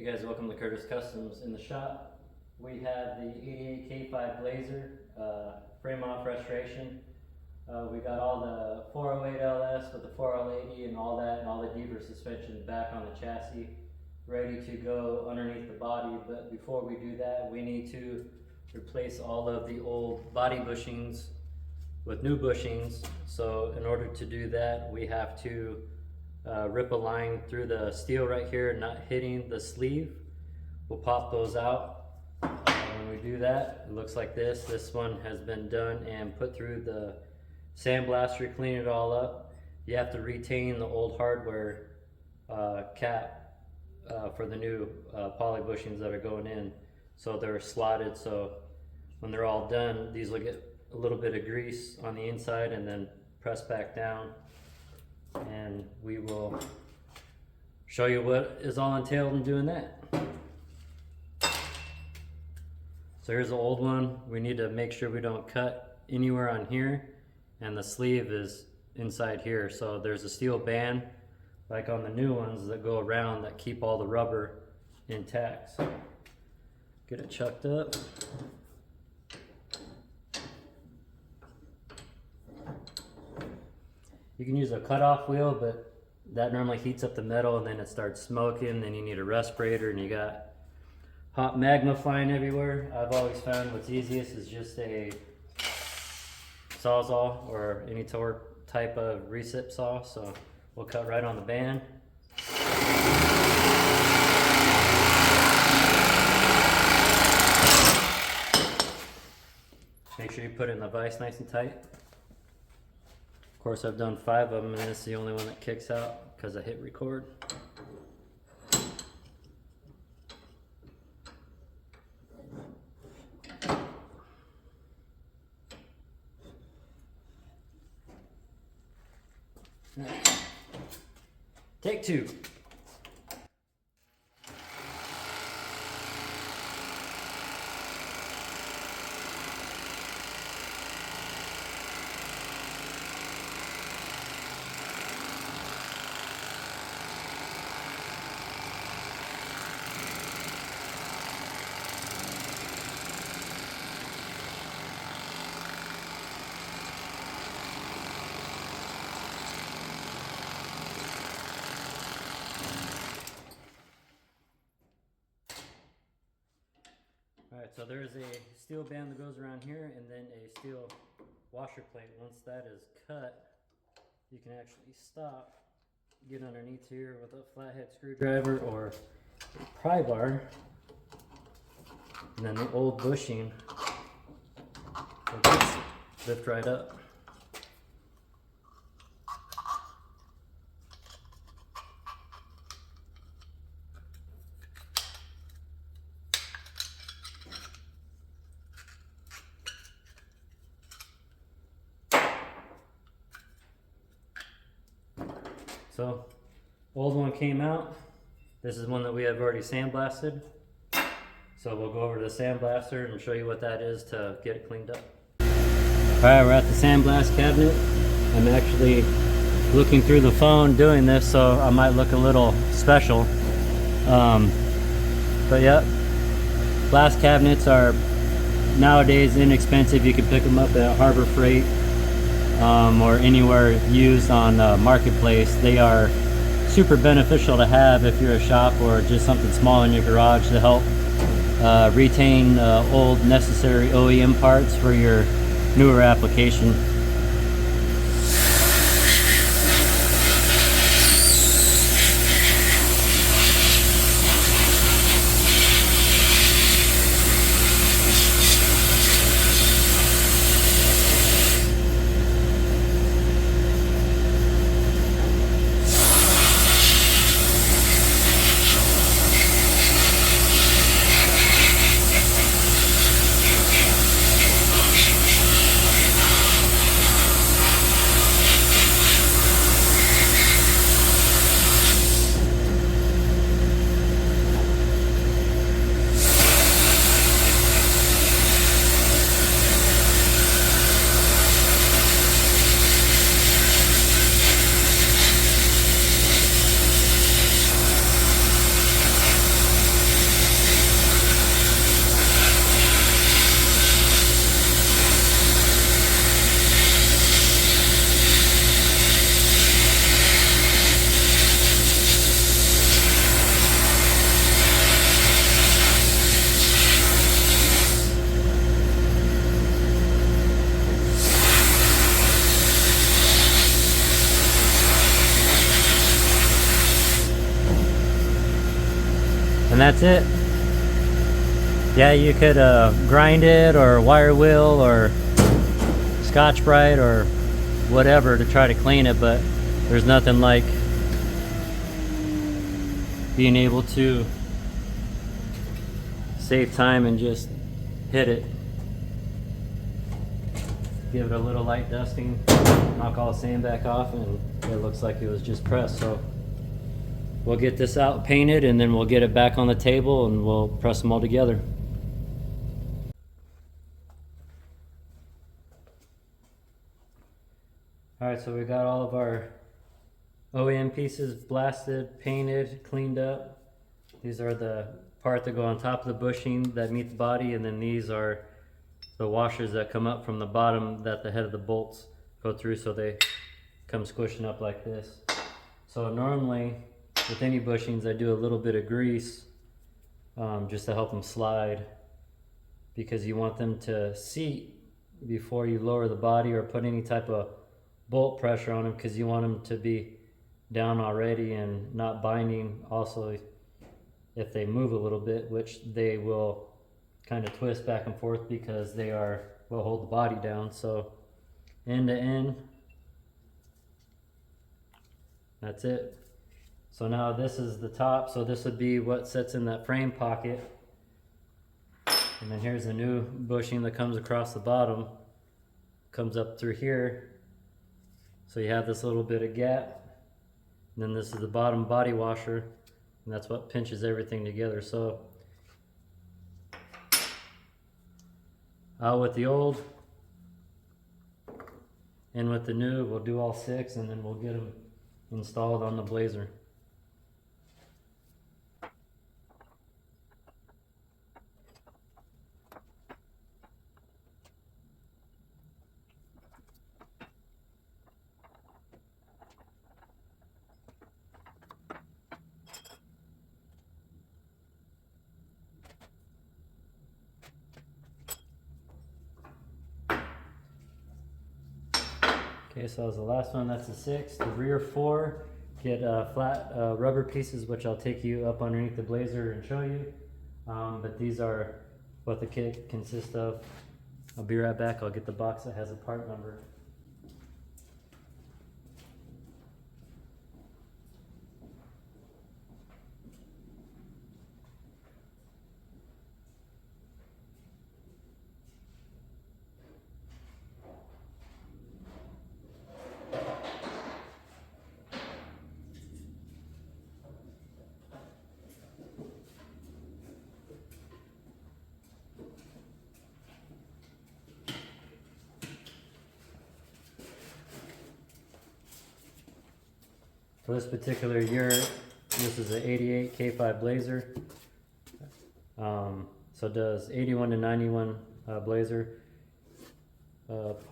guys, welcome to Curtis Customs. In the shop, we have the 88K5 Blazer frame off restoration. We got all the 408 LS with the 4L80 and all that, and all the Deaver suspension back on the chassis, ready to go underneath the body. But before we do that, we need to replace all of the old body bushings with new bushings. So in order to do that, we have to rip a line through the steel right here, not hitting the sleeve. We'll pop those out. When we do that, it looks like this. This one has been done and put through the sandblaster, clean it all up. You have to retain the old hardware cap for the new poly bushings that are going in. So they're slotted, so when they're all done, these will get a little bit of grease on the inside and then press back down. And we will show you what is all entailed in doing that. So here's the old one. We need to make sure we don't cut anywhere on here, and the sleeve is inside here. So there's a steel band like on the new ones that go around that keep all the rubber intact. So get it chucked up. You can use a cutoff wheel, but that normally heats up the metal and then it starts smoking. Then you need a respirator and you got hot magma flying everywhere. I've always found what's easiest is just a sawzall or any type of recip saw. So we'll cut right on the band. Make sure you put it in the vise nice and tight. Of course, I've done 5 of them, and this is the only one that kicks out because I hit record. Take 2. Alright, so there's a steel band that goes around here and then a steel washer plate. Once that is cut, you can actually stop, get underneath here with a flathead screwdriver or a pry bar, and then the old bushing will just lift right up. So, old one came out. This is one that we have already sandblasted. So we'll go over to the sandblaster and show you what that is to get it cleaned up. Alright, we're at the sandblast cabinet. I'm actually looking through the phone doing this, so I might look a little special. But yeah, blast cabinets are nowadays inexpensive. You can pick them up at Harbor Freight. Or anywhere used on Marketplace. They are super beneficial to have if you're a shop or just something small in your garage to help retain old necessary OEM parts for your newer application. that's it. Yeah, you could grind it or wire wheel or Scotch-Brite or whatever to try to clean it, but there's nothing like being able to save time and just hit it. Give it a little light dusting, knock all the sand back off, and it looks like it was just pressed. So we'll get this out painted and then we'll get it back on the table and we'll press them all together. Alright, so we got all of our OEM pieces blasted, painted, cleaned up. These are the part that go on top of the bushing that meet the body, and then these are the washers that come up from the bottom that the head of the bolts go through, so they come squishing up like this. So normally with any bushings I do a little bit of grease just to help them slide, because you want them to seat before you lower the body or put any type of bolt pressure on them, because you want them to be down already and not binding. Also, if they move a little bit, which they will kind of twist back and forth because they will hold the body down. So end to end, that's it. So now this is the top, so this would be what sits in that frame pocket, and then here's a new bushing that comes across the bottom, comes up through here, so you have this little bit of gap, and then this is the bottom body washer, and that's what pinches everything together. So out with the old, in with the new, we'll do all 6 and then we'll get them installed on the Blazer. Okay, so that was the last one, that's the 6. The rear 4, get flat rubber pieces, which I'll take you up underneath the Blazer and show you. But these are what the kit consists of. I'll be right back, I'll get the box that has a part number. For this particular year, this is an 88 K5 Blazer. So it does 81 to 91 Blazer.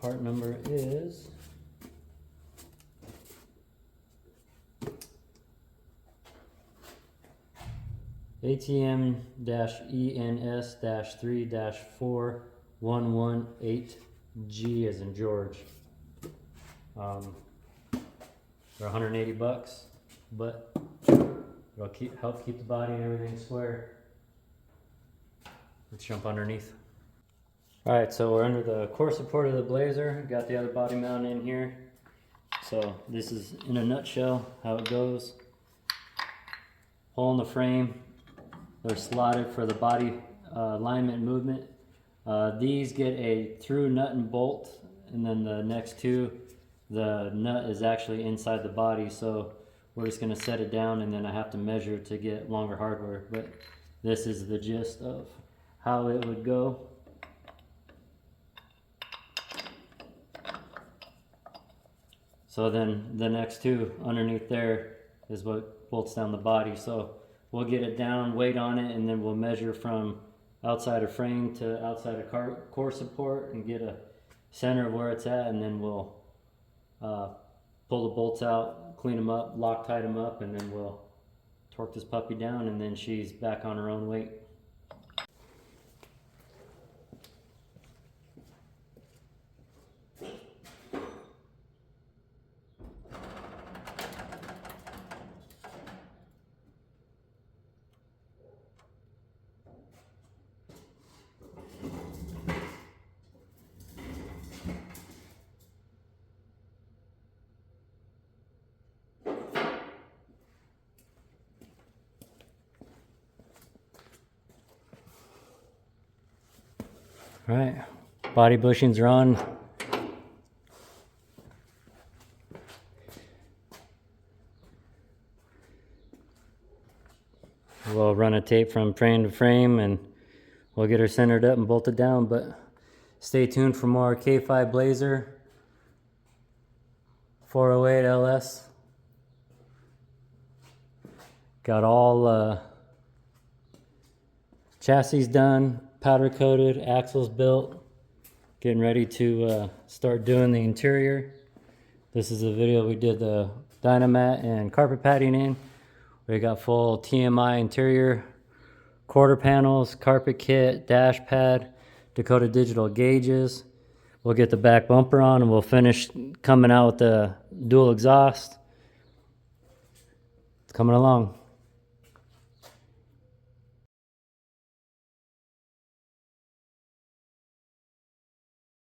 Part number is ATM-ENS-3-4118G as in George. They're $180, but it'll help keep the body and everything square. Let's jump underneath. Alright, so we're under the core support of the Blazer. Got the other body mount in here. So this is in a nutshell how it goes. Hole in the frame. They're slotted for the body alignment movement. These get a through nut and bolt, and then the next two, the nut is actually inside the body, so we're just going to set it down and then I have to measure to get longer hardware. But this is the gist of how it would go. So then the next two underneath there is what bolts down the body. So we'll get it down, weight on it, and then we'll measure from outside of frame to outside of core support and get a center of where it's at, and then we'll pull the bolts out, clean them up, Loctite them up, and then we'll torque this puppy down, and then she's back on her own weight. All right, body bushings are on. We'll run a tape from frame to frame and we'll get her centered up and bolted down, but stay tuned for more K5 Blazer 408 LS. Got all chassis done, powder coated, axles built. Getting ready to start doing the interior. This is a video we did the Dynamat and carpet padding in. We got full TMI interior, quarter panels, carpet kit, dash pad, Dakota digital gauges. We'll get the back bumper on and we'll finish coming out with the dual exhaust. It's coming along.